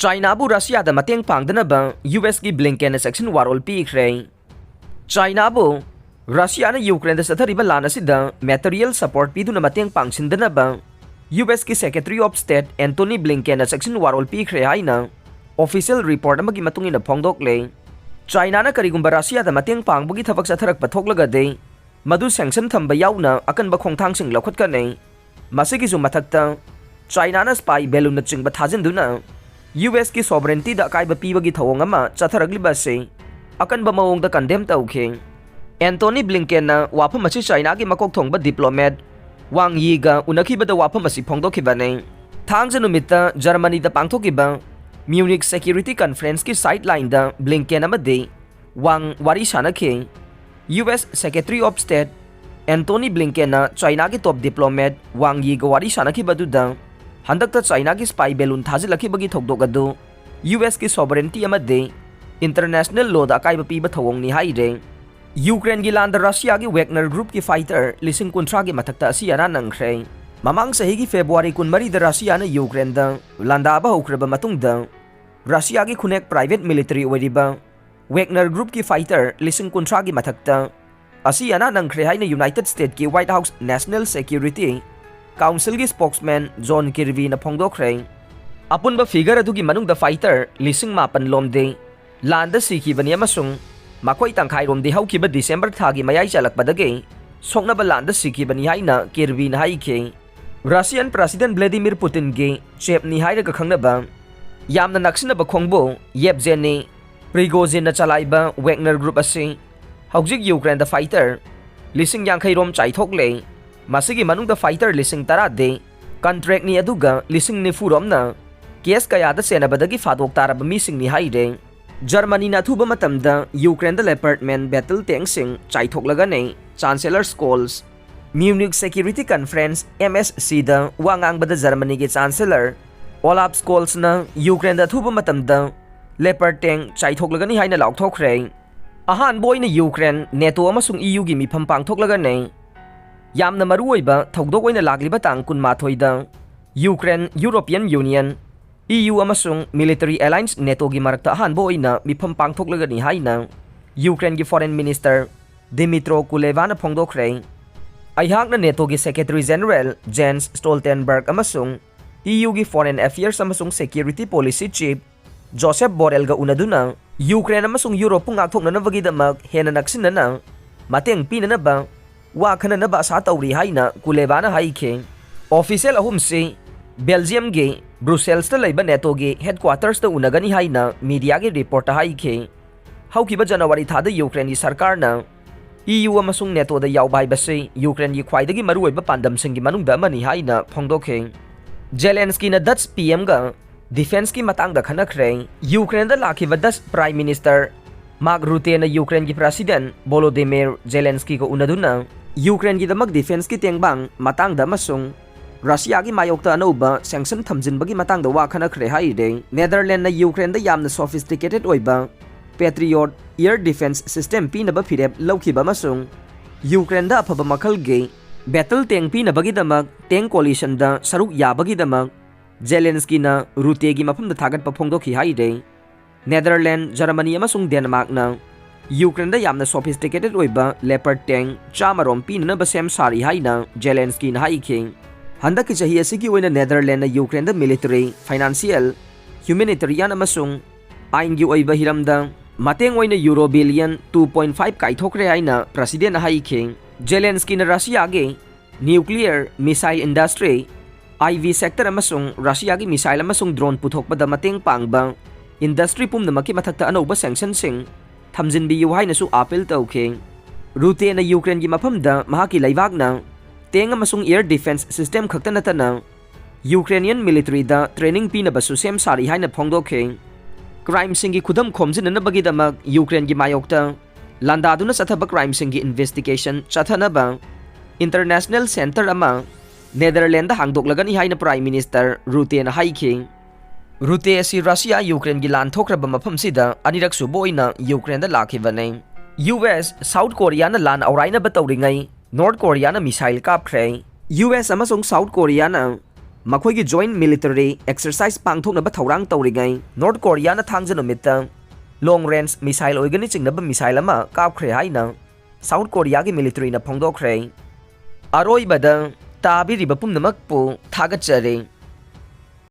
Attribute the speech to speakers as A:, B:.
A: Chinabu Russia da Mateng Pangdanaba US kiBlinken Cheksin Warol Pikhre. Chinabu Russia na Ukraine da sathariba lana sida material support pidu na Mateng Pangsindanaba US ki Secretary of State Anthony Blinken Cheksin Warol Pikhre haina official report amagi matungina phongdokle. China na karigumba Russia da Mateng Pangbagi thabak satharak pathoklagade madu sanction thamba yauna akanba khongthangsing laukhatkane masigi su mathakta China na spy balloon na chingba thajinduna US ki sovereignty da kaiba pibagi thawong ama chatharagliba se akanba mawong da condemn tawkhe. Anthony Blinken na wafam asi China ki makok thongba diplomat Wang Yi ga unakhiba da wafam asi phongdokhibane. Thangja numita Germany da pangthokiba Munich Security Conference ki sideline da Blinken amade Wang wari sanakhe. US Secretary of State Anthony Blinken na China ki top diplomat Wang Yi ga wari sanakhibadu da handakta China ki spy balloon thajilakibagi thokdok adu US ki sovereignty amade international law da kaiba piba thawong ni haire. Ukraine gi land Russia gi Wagner group ki fighter lising kuntra gi mathakta asi ara nangkhre. Mamang sahi gi February 13 da Russia na Ukraine da landaba hokraba matung da Russia gi khunek private military oiriba Wagner group ki fighter lising kuntra gi mathakta asi ana nangkhre haina United States ki White House National Security Council ki spokesman John Kirby na phongdokre. Apunba figure adugi manung da fighter lising mapan lomde landa sikhibani amasung makoi tangkhai romde haukiba December thagi mayai chalakpadage soknaba landa sikhibani haina Kirby na haike. Russian President Vladimir Putin ge chepni hairaga khangnaba yamna naksinaba khongbo Yevgeny Prigozhin na chalaiba Wagner group ase haujik Ukraine da fighter lising yangkhai rom chaithokle masigi manung da fighter lising tarade contract ni aduga lising nifu rom na case kaya da senabadagi fadok taraba mising ni haire. Germany na thuba matamda Ukraine da Leopard man battle tank sing chaithoklaga ne Chancellor Scholz Munich Security Conference MSC da wangang bada Germany ke Chancellor Olaf Scholz na Ukraine da thuba matamda Leopard tank chaithoklaga ni haina laukthokre. Ahan boy na Ukraine NATO amasung EU gi mifam pangthoklaga ne yamna maruoiba thogdok oina lagliba tang kunmathoi da Ukraine European Union EU amasung military alliance NATO gi marakta hanbo oina mifam pangthoklaga ni haina Ukraine gi foreign minister Dmytro Kuleba na phongdokre. Aihak na NATO gi Secretary General Jens Stoltenberg amasung EU gi foreign affairs amasung security policy chief Joseph Borrell ga unaduna Ukraine amasung Europe pung akthokna na bagidamak hena naksinna na mateng pinana ba wa khana na ba sa tawri haina Kuleba na haike. Official ahum si Belgium ge Brussels ta laiba NATO ge headquarters ta unagani haina media ge report ta haike. Haukiba January thada Ukraine gi sarkar na EU amasung NATO da yawbai base Ukraine gi khwaidagi maruoiba pandam singi manungda mani haina phongdokhe. Zelensky na Dutch PM ga defense ki matang da khanakre. Ukraine da lakhiba Dutch Prime Minister Mark Rutte na Ukraine gi President Volodymyr Zelensky ko unaduna Ukraine gi damak defense ki tengbang matang da masung Russia gi mayokta anoba sanction thamjinbagi matang da wa khanakre haide. Netherlands na Ukraine da yamna sophisticated oiba Patriot air defense system pinaba phirep lawkhiba masung Ukraine da aphaba makhal ge battle tank pinabagi damak tank coalition da saruk yabagi damak Zelensky na Rutte gi mafam da thagat pa phongdokhi haide. Netherlands, Germany amasung Denmark na Ukraine da yamna sophisticated oiba Leopard tank chamarom pinana ba sem sari haina Zelensky na haike. Handa ki chahi asigi oina Netherlands na Ukraine da military, financial, humanitarian amasung ain gi oiba hiramda mateng oina euro billion 2.5 kaithokre haina president na haike. Zelensky na Russia ge nuclear missile industry IV sector amasung Russia gi missile amasung drone puthokpa da mateng pangba industry pum na maki mathakta anoba sanction sing thamjin bi yu haina su appeal tawkhe. Rutte na Ukraine gi mafam da mahaki laibak na teng amasung air defense system khakta natana Ukrainian military da training pinaba su sem sari haina phongdokhe. Crime singi khudam khomjinna bagidamak Ukraine gi mayokta landaduna chathaba crime singi investigation chathanaba international center ama Netherlands da hangdoklagani haina Prime Minister Rutte na haike. Rutte si Russia Ukraine gi lan thokraba mafam sida anirak su boina Ukraine da lakhibane. US South Korea na lan auraina batawringai North Korea na missile kapkhre. US amasung South Korea na ꯃꯈꯣꯏꯒꯤ join military exercise ꯄꯥꯡꯊꯣꯛꯅꯕ ꯊꯧꯔꯥꯡ ꯇꯧꯔꯤꯉꯩ north ꯀꯣꯔꯤꯌꯥꯅ ꯊꯥꯡꯖ ꯅꯨꯃꯤꯠꯇ ꯂꯣꯡ range missile ꯑꯣꯏꯒꯅꯤ ꯆꯤꯡꯅꯕ missile ꯑꯃ ꯀꯥꯞꯈ꯭ꯔꯦ ꯍꯥꯏꯅ ꯁꯥꯎꯠ ꯀꯣꯔꯤꯌꯥꯒꯤ ꯃꯤꯂꯤꯇꯔꯤꯅ ꯐꯣꯡꯗꯣꯛꯈ꯭ꯔꯦ꯫ ꯑꯔꯣꯏꯕꯗ ꯇꯥꯕꯤꯔꯤꯕ ꯄꯨꯝꯅꯃꯛꯄꯨ ꯊꯥꯒꯠꯆꯔꯤ꯫